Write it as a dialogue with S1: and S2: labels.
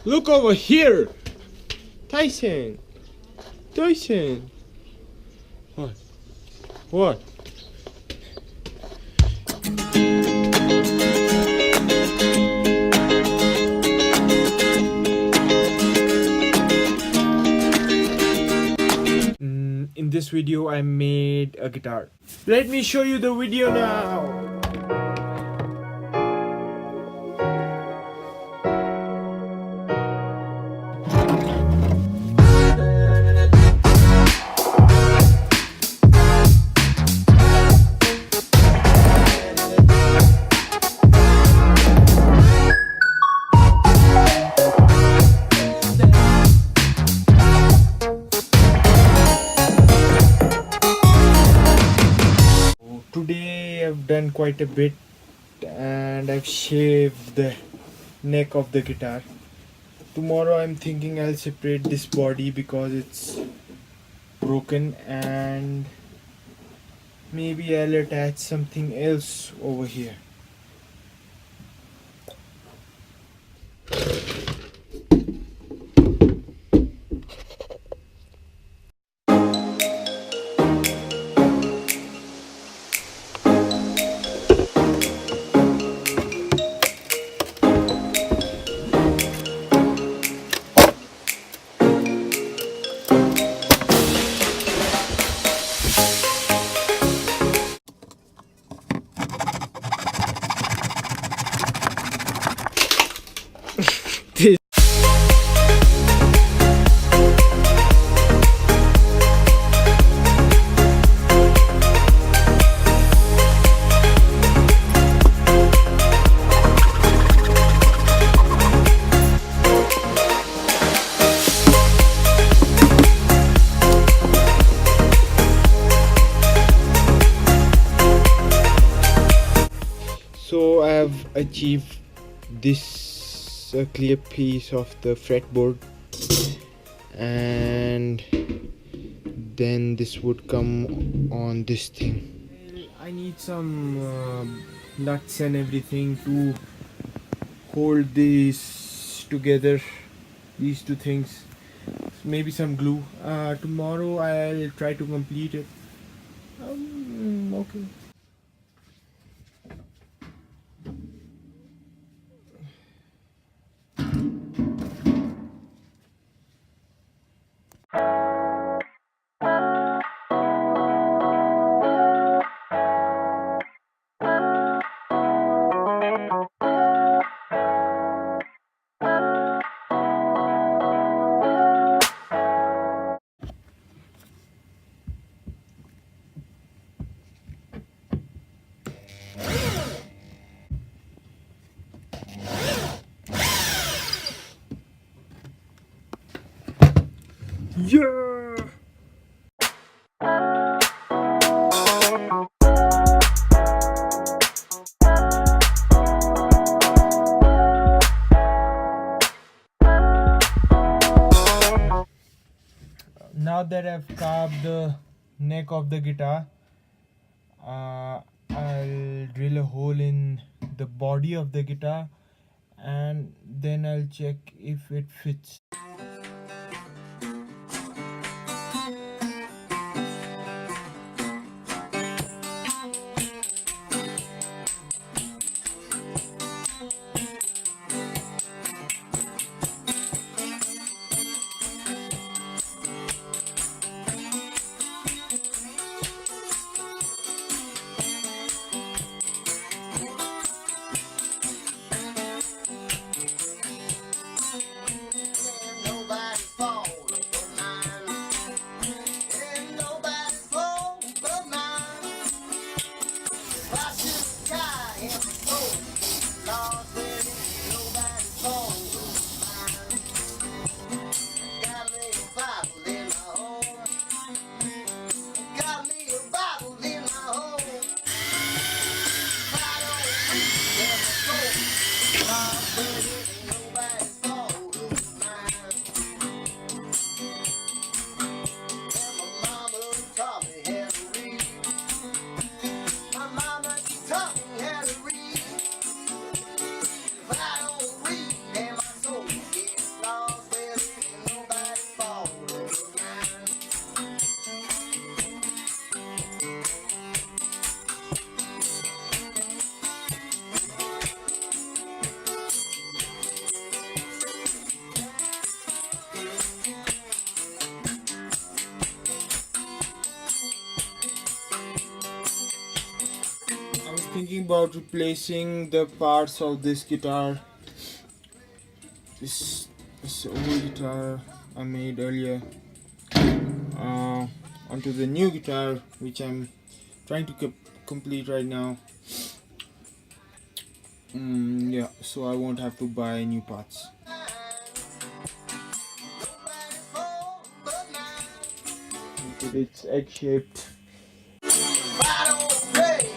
S1: Look over here! Tyson! Tyson! What? What? In this video I made a guitar. Let me show you the video now. Today I've done quite a bit and I've shaved the neck of the guitar. Tomorrow I'm thinking I'll separate this body because it's broken, and maybe I'll attach something else over here. So I have achieved this clear piece of the fretboard, and then this would come on this thing. I need some nuts and everything to hold these together, these two things. Maybe some glue. Tomorrow I'll try to complete it. Okay. Yeah! Now that I've carved the neck of the guitar, I'll drill a hole in the body of the guitar, and then I'll check if it fits. thinking about replacing the parts of this guitar. This old guitar I made earlier onto the new guitar, which I'm trying to complete right now. Yeah, so I won't have to buy new parts. Look at it's egg shaped.
S2: I don't pay,